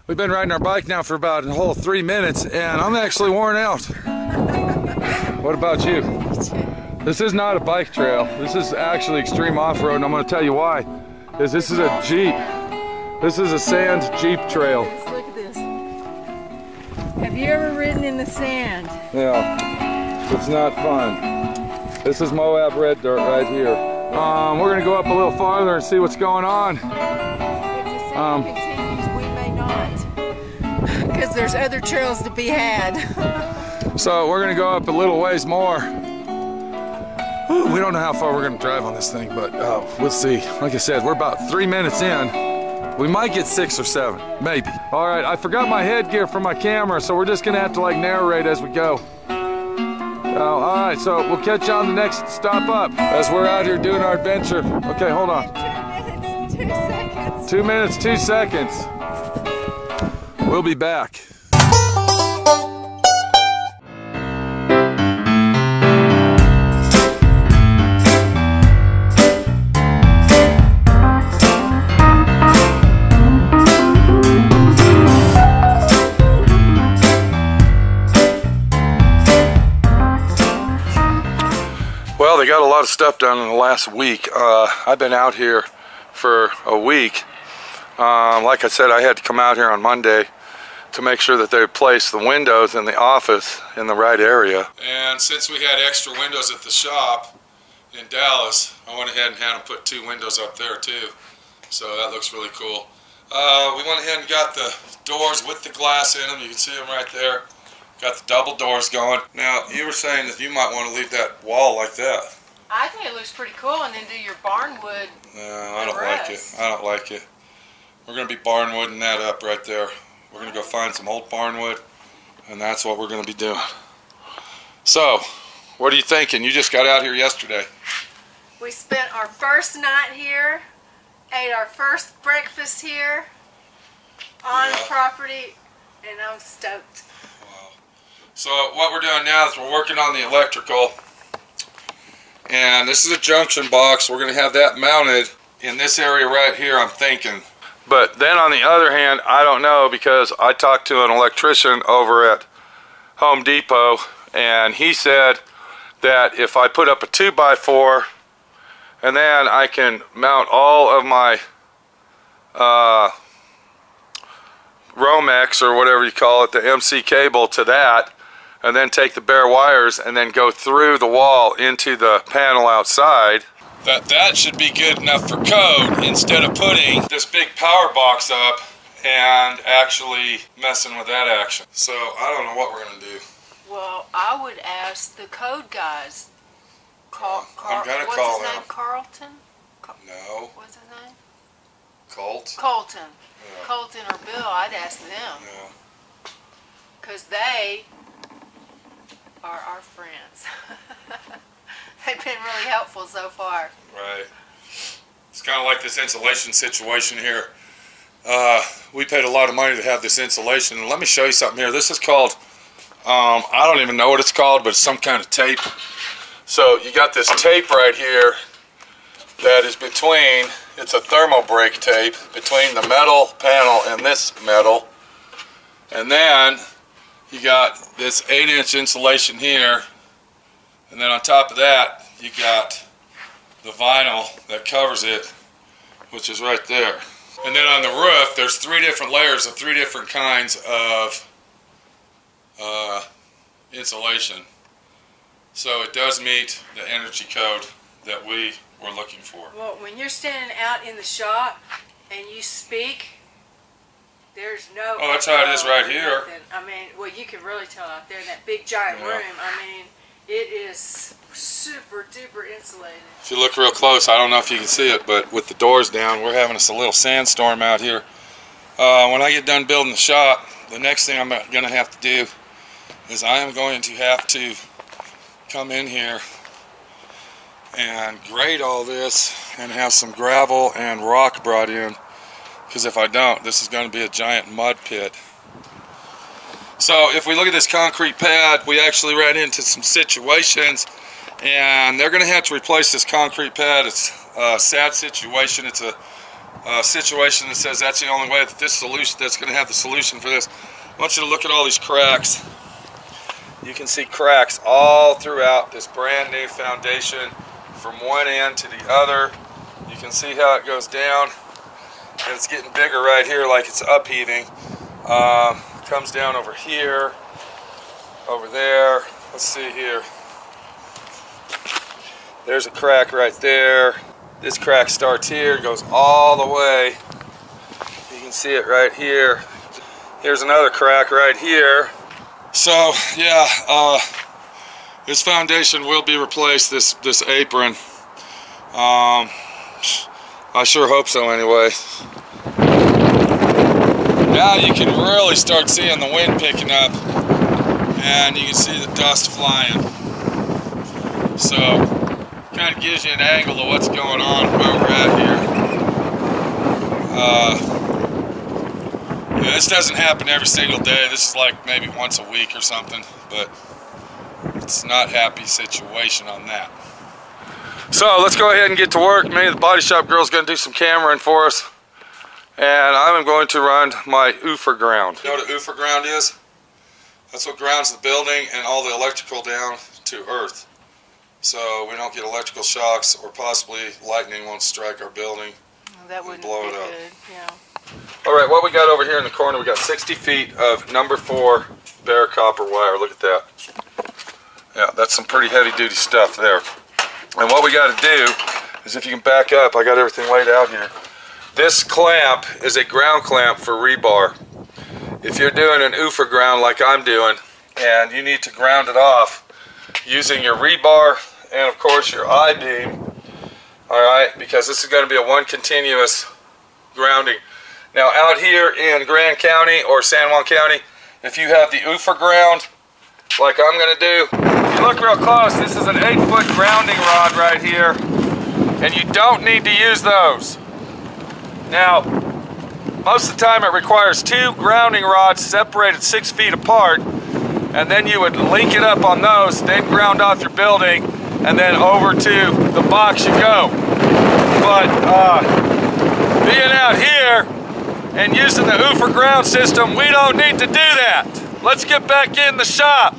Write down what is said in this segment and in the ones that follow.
We've been riding our bike now for about a whole 3 minutes, and I'm actually worn out. What about you? This is not a bike trail. This is actually extreme off-road, and I'm going to tell you why. This is a Jeep. This is a sand Jeep trail. Look at this. Have you ever ridden in the sand? Yeah, it's not fun. This is Moab red dirt right here. We're going to go up a little farther and see what's going on. If the sand continues, we may not. Because there's other trails to be had. So we're going to go up a little ways more. We don't know how far we're going to drive on this thing, but we'll see. Like I said, we're about 3 minutes in. We might get 6 or 7, maybe. All right, I forgot my headgear for my camera, so we're just going to have to like narrate as we go. All right, so we'll catch you on the next stop up as we're out here doing our adventure. Okay, hold on. 2 minutes, 2 seconds. 2 minutes, 2 seconds. We'll be back. Well, they got a lot of stuff done in the last week. I've been out here for a week. Like I said, I had to come out here on Monday to make sure that they placed the windows in the office in the right area. And since we had extra windows at the shop in Dallas, I went ahead and had them put 2 windows up there too. So that looks really cool. We went ahead and got the doors with the glass in them. You can see them right there. Got the double doors going. Now, you were saying that you might want to leave that wall like that. I think it looks pretty cool, and then do your barnwood. No, I don't like it. I don't like it. We're going to be barnwooding that up right there. We're going to go find some old barnwood, and that's what we're going to be doing. So, what are you thinking? You just got out here yesterday. We spent our first night here, ate our first breakfast here on the property, and I'm stoked. So what we're doing now is we're working on the electrical, and this is a junction box. We're going to have that mounted in this area right here, I'm thinking. But then on the other hand, I don't know, because I talked to an electrician over at Home Depot, and he said that if I put up a 2x4 and then I can mount all of my Romex or whatever you call it, the MC cable to that, and then take the bare wires and then go through the wall into the panel outside, that should be good enough for code, instead of putting this big power box up and actually messing with that action. So I don't know what we're going to do. Well, I would ask the code guys. I'm going to call him. Carlton? No. What's his name? Colton. Yeah. Colton or Bill, I'd ask them. Yeah. Because they are our friends. They've been really helpful so far. Right. It's kind of like this insulation situation here. We paid a lot of money to have this insulation. And let me show you something here. This is called, I don't even know what it's called, but it's some kind of tape. So you got this tape right here that is between, it's a thermal break tape between the metal panel and this metal. And then you got this 8-inch insulation here, and then on top of that you got the vinyl that covers it, which is right there. And then on the roof there's 3 different layers of 3 different kinds of insulation. So it does meet the energy code that we were looking for. Well, when you're standing out in the shop and you speak, there's no... Oh, that's how it is right here. I mean, well, you can really tell out there in that big giant room. I mean, it is super duper insulated. If you look real close, I don't know if you can see it, but with the doors down, we're having us a little sandstorm out here. When I get done building the shop, the next thing I'm going to have to do is I am going to have to come in here and grade all this and have some gravel and rock brought in, because if I don't, this is going to be a giant mud pit. So if we look at this concrete pad, we actually ran into some situations, and they're going to have to replace this concrete pad. It's a sad situation. It's a situation that says that's the only way that this solution, that's going to have the solution for this. I want you to look at all these cracks. You can see cracks all throughout this brand new foundation from one end to the other. You can see how it goes down. And it's getting bigger right here, like it's upheaving. Comes down over here, over there. Let's see here. There's a crack right there. This crack starts here, goes all the way. You can see it right here. Here's another crack right here. So yeah, this foundation will be replaced, this apron. I sure hope so anyway. Now you can really start seeing the wind picking up, and you can see the dust flying. So kind of gives you an angle of what's going on where we're at here. Yeah, this doesn't happen every single day. This is like maybe once a week or something, but it's not a happy situation on that. So let's go ahead and get to work. Maybe the body shop girl's going to do some cameraing for us, and I'm going to run my oofer ground. You know what an oofer ground is? That's what grounds the building and all the electrical down to earth, so we don't get electrical shocks or possibly lightning won't strike our building. That wouldn't blow it be up. good. Yeah. All right, what we got over here in the corner, we got 60 feet of number 4 bare copper wire. Look at that. Yeah, that's some pretty heavy duty stuff there. And what we got to do is, if you can back up, I got everything laid out here. This clamp is a ground clamp for rebar. If you're doing an oofer ground like I'm doing, and you need to ground it off using your rebar and of course your I-beam, all right, because this is going to be a one continuous grounding. Now out here in Grand County or San Juan County, if you have the oofer ground like I'm going to do, if you look real close, this is an 8-foot grounding rod right here, and you don't need to use those. Now, most of the time it requires 2 grounding rods separated 6 feet apart, and then you would link it up on those, then ground off your building, and then over to the box you go. But being out here and using the oofer ground system, we don't need to do that. Let's get back in the shop.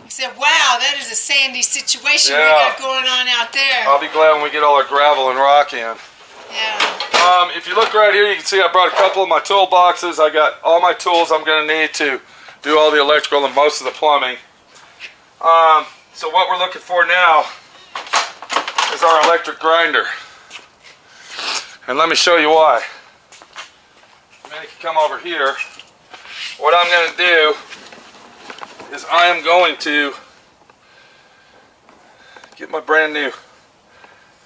He said, wow, that is a sandy situation we got going on out there. I'll be glad when we get all our gravel and rock in. Yeah. If you look right here, you can see I brought a couple of my tool boxes. I got all my tools I'm going to need to do all the electrical and most of the plumbing. So what we're looking for now is our electric grinder. And let me show you why. Maybe you can come over here. What I'm going to do is I am going to get my brand new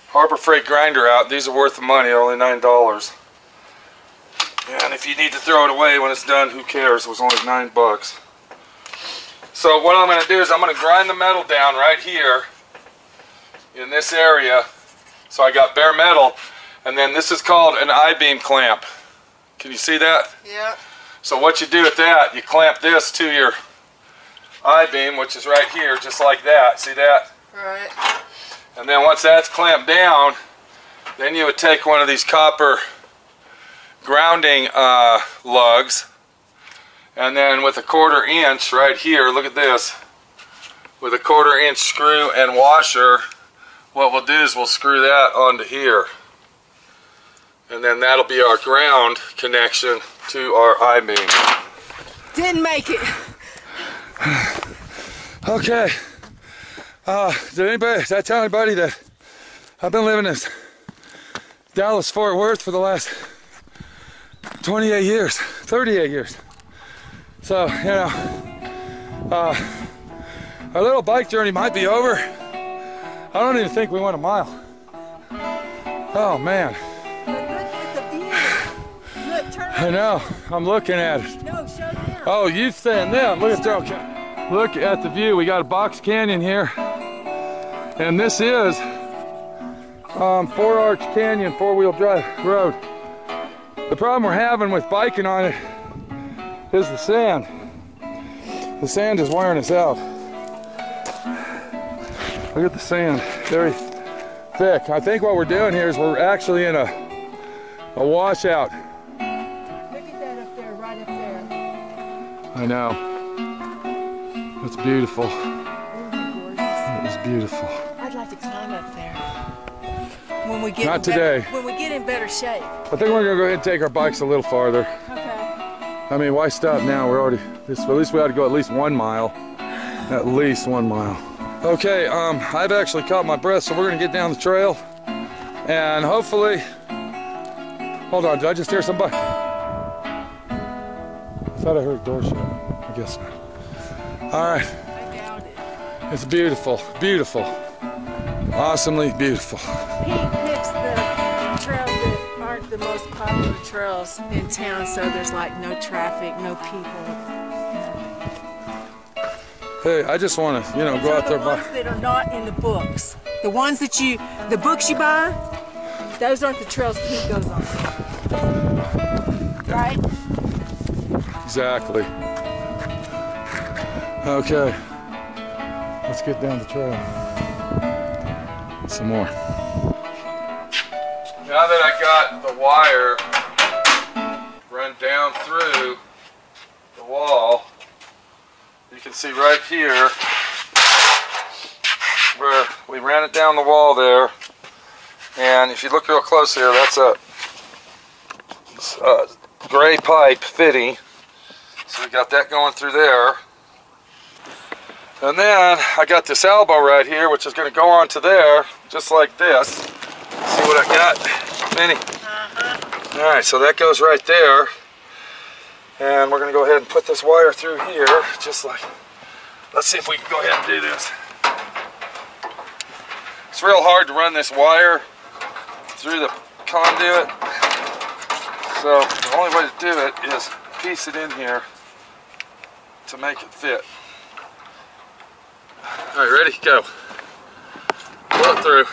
Harbor Freight grinder out. These are worth the money, only $9. And if you need to throw it away when it's done, who cares? It was only $9. So what I'm going to do is I'm going to grind the metal down right here in this area. So I got bare metal, and then this is called an I-beam clamp. Can you see that? Yeah. So what you do with that, you clamp this to your I-beam, which is right here, just like that. See that? Right. And then once that's clamped down, then you would take one of these copper grounding lugs, and then with a 1/4 inch right here, look at this, with a 1/4 inch screw and washer, what we'll do is we'll screw that onto here, and then that'll be our ground connection to our I-beam. Didn't make it. Okay. Did I tell anybody that I've been living in Dallas Fort Worth for the last 28 years, 38 years. So, you know, our little bike journey might be over. I don't even think we went a mile. Oh man. Look, turn around. I know, I'm looking at it. No, show them. Oh, you stand there. Look at that. Look at the view. We got a box canyon here. And this is 4 Arch Canyon 4-wheel drive road. The problem we're having with biking on it is the sand. The sand is wearing us out. Look at the sand, very thick. I think what we're doing here is we're actually in a A washout. Look at that up there, right up there. I know. It's beautiful. It is beautiful. I'd like to climb up there. When we get Not today. When we get in better shape. I think we're gonna go ahead and take our bikes a little farther. Okay. I mean, why stop now? We're already, at least we ought to go at least 1 mile. At least 1 mile. Okay, I've actually caught my breath, so we're gonna get down the trail. And hopefully, hold on, did I just hear somebody? I thought I heard a door shut. I guess not. All right. I doubt it. It's beautiful, beautiful. Awesomely beautiful. He picks the trails that aren't the most popular trails in town, so there's like no traffic, no people. Hey, I just want to, go out there. The ones that are not in the books. The ones that the books you buy, those aren't the trails Pete goes on. Right? Exactly. Okay. Let's get down the trail. Some more. Now that I got the wire run down through the wall, you can see right here where we ran it down the wall there, and if you look real close here, that's a gray pipe fitting, so we got that going through there. And then I got this elbow right here, which is going to go onto there, just like this. See what I got, Minnie? All right, so that goes right there. And we're going to go ahead and put this wire through here, just like, let's see if we can go ahead and do this. It's real hard to run this wire through the conduit. So the only way to do it is piece it in here to make it fit. All right, ready? Go. Pull it through.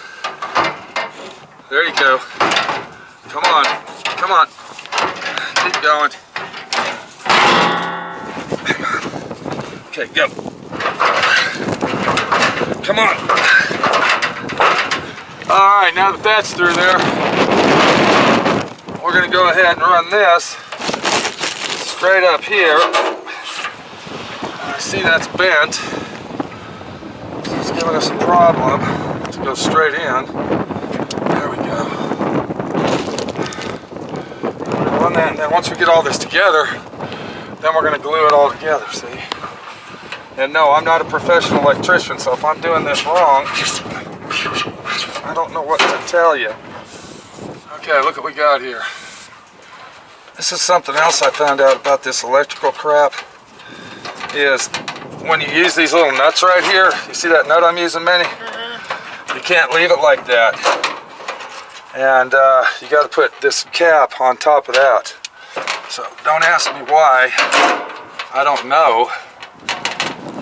There you go. Come on. Come on. Keep going. Okay, go. Come on. All right, now that that's through there, we're going to go ahead and run this straight up here. I see that's bent. It's giving us a problem to go straight in. There we go. We're going to run that, and then once we get all this together, then we're going to glue it all together, see? And no, I'm not a professional electrician, so if I'm doing this wrong, I don't know what to tell you. Okay, look what we got here. This is something else I found out about this electrical crap, is when you use these little nuts right here, you see that nut I'm using, Minnie? You can't leave it like that. And you got to put this cap on top of that. So don't ask me why. I don't know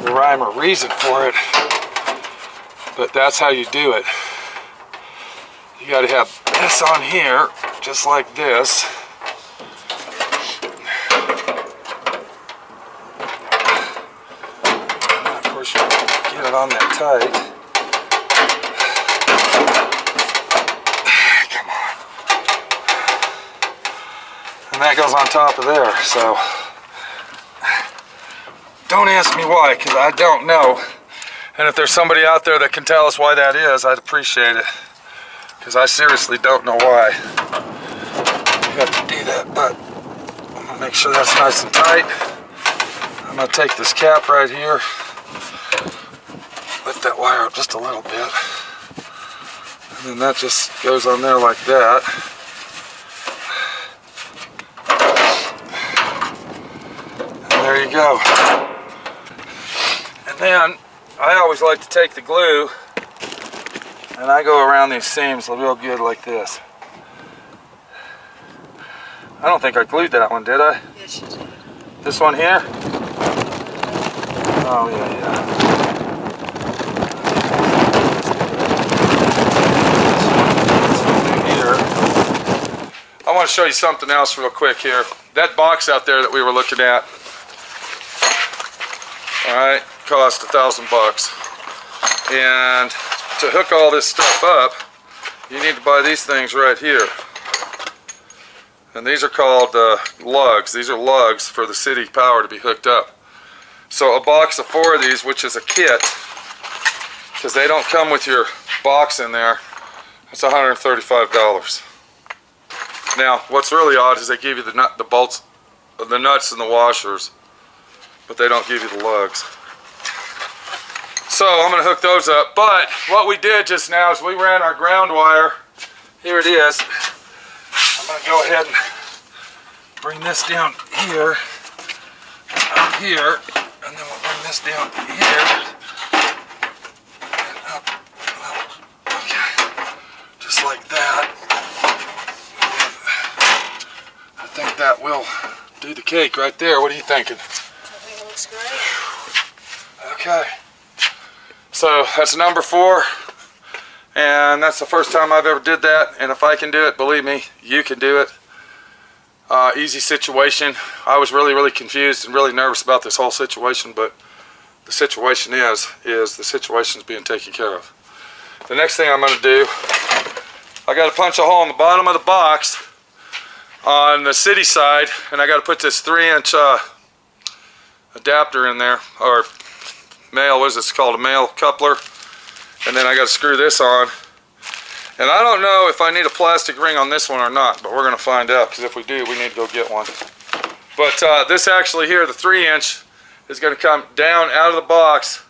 the rhyme or reason for it, but that's how you do it. You got to have this on here, just like this. And of course, you get it on there tight. Come on. And that goes on top of there, so don't ask me why, because I don't know. And if there's somebody out there that can tell us why that is, I'd appreciate it. Because I seriously don't know why you have to do that, but I'm going to make sure that's nice and tight. I'm going to take this cap right here, lift that wire up just a little bit, and then that just goes on there like that. And there you go. And then I always like to take the glue and I go around these seams real good like this. I don't think I glued that one, did I? Yes, you did. This one here? Oh, yeah. This one here. I want to show you something else real quick here. That box out there that we were looking at, alright, cost $1,000. And to hook all this stuff up, you need to buy these things right here. And these are called lugs. These are lugs for the city power to be hooked up. So a box of 4 of these, which is a kit, because they don't come with your box in there, that's $135. Now, what's really odd is they give you the bolts, the nuts and the washers, but they don't give you the lugs. So I'm going to hook those up. But what we did just now is we ran our ground wire. Here it is. I'm going to go ahead and bring this down here, up here, and then we'll bring this down here, and up, okay, just like that. I think that will do the cake right there. What are you thinking? I think it looks great. Okay. So that's number 4. And that's the first time I've ever did that, and if I can do it, believe me, you can do it. Easy situation. I was really confused and really nervous about this whole situation, but the situation is the situation's being taken care of. The next thing I'm going to do, I got to punch a hole in the bottom of the box on the city side, and I got to put this 3-inch adapter in there, or male, what is this called, a male coupler. And then I got to screw this on. And I don't know if I need a plastic ring on this one or not, but we're going to find out, because if we do, we need to go get one. But this actually here, the 3-inch, is going to come down out of the box,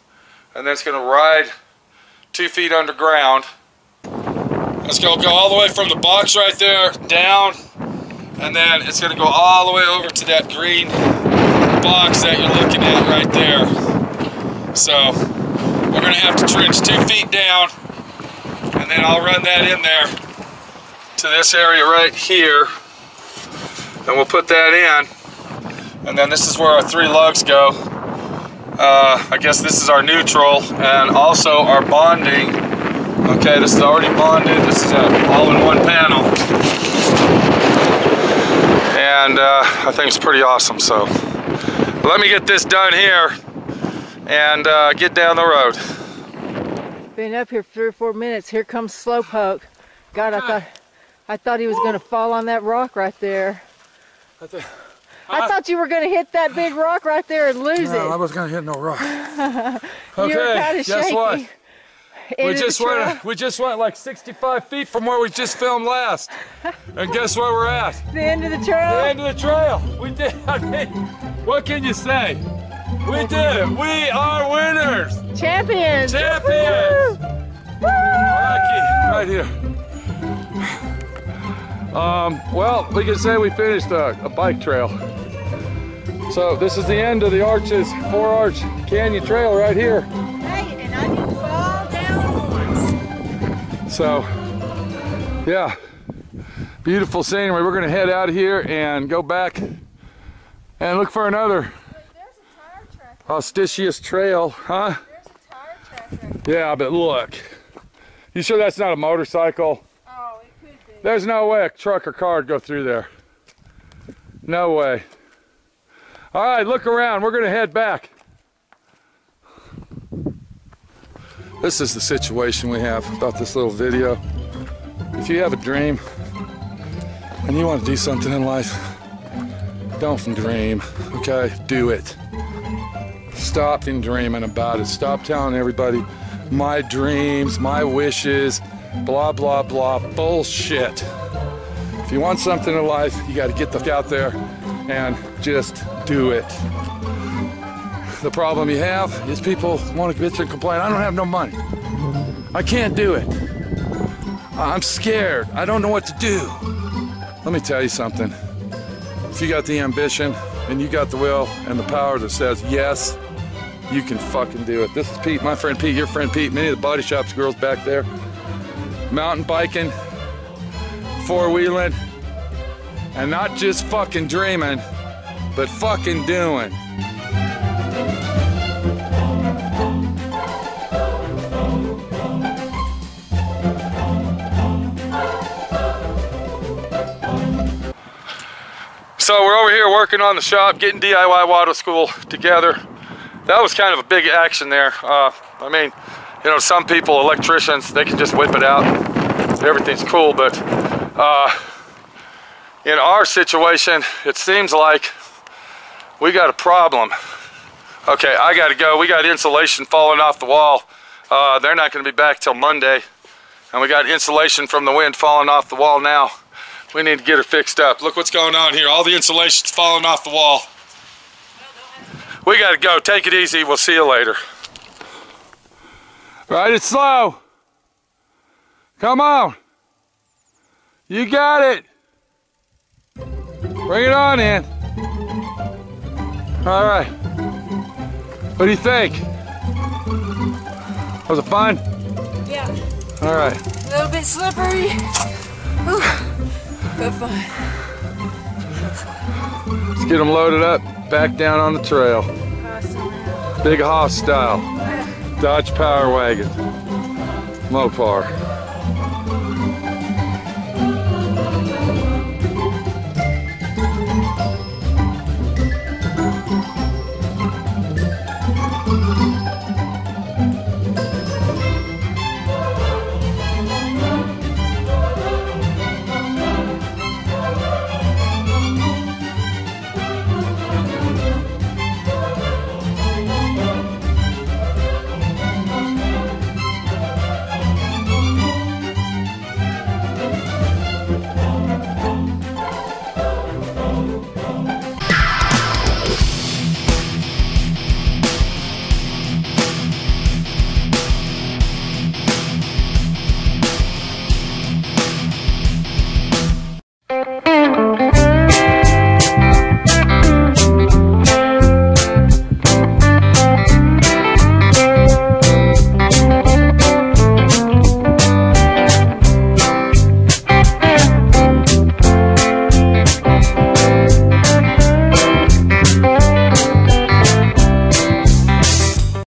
and then it's going to ride 2 feet underground. It's going to go all the way from the box right there down, and then it's going to go all the way over to that green box that you're looking at right there. So we're going to have to trench 2 feet down, and then I'll run that in there to this area right here, and we'll put that in, and then this is where our 3 lugs go. I guess this is our neutral and also our bonding. Okay, this is already bonded. This is an all-in-one panel, and I think it's pretty awesome. So let me get this done here and get down the road. Been up here 3 or 4 minutes. Here comes Slowpoke. God, I thought he was going to fall on that rock right there. I thought you were going to hit that big rock right there and lose it. No, I wasn't going to hit no rock. Okay, guess what? We just went like 65 feet from where we just filmed last. And guess where we're at? The end of the trail? The end of the trail. We did. I mean, what can you say? We did it. We are winners. Champions. Champions. Rocky, right here. Well, we can say we finished a bike trail. So this is the end of the Arches 4-Arch Canyon Trail right here. Hey, and I didn't fall down once. So, yeah, beautiful scenery. We're gonna head out of here and go back and look for another auspicious trail, huh? There's a tire track right there. Yeah, but look. You sure that's not a motorcycle? Oh, it could be. There's no way a truck or car would go through there. No way. All right, look around. We're going to head back. This is the situation we have about this little video. If you have a dream and you want to do something in life, don't dream, okay? Do it. Stop dreaming about it. Stop telling everybody my dreams, my wishes, blah, blah, blah, bullshit. If you want something in life, you got to get the fuck out there and just do it. The problem you have is people want to bitch and complain. I don't have no money. I can't do it. I'm scared. I don't know what to do. Let me tell you something. If you got the ambition and you got the will and the power that says yes, you can fucking do it. This is Pete, my friend Pete, your friend Pete, many of the body shops girls back there. Mountain biking, 4-wheeling, and not just fucking dreaming, but fucking doing. So we're over here working on the shop, getting DIY water school together. That was kind of a big action there. I mean, you know, some people, electricians, they can just whip it out. Everything's cool, but in our situation, it seems like we got a problem. Okay, I gotta go. We got insulation falling off the wall. They're not gonna be back till Monday. And we got insulation from the wind falling off the wall now. We need to get her fixed up. Look what's going on here. All the insulation's falling off the wall. We gotta go. Take it easy. We'll see you later. Ride it slow. Come on. You got it. Bring it on in. All right. What do you think? Was it fun? Yeah. All right. A little bit slippery. Whew. But fun. Let's get them loaded up, back down on the trail. Big Hoss style. Dodge Power Wagon. Mopar.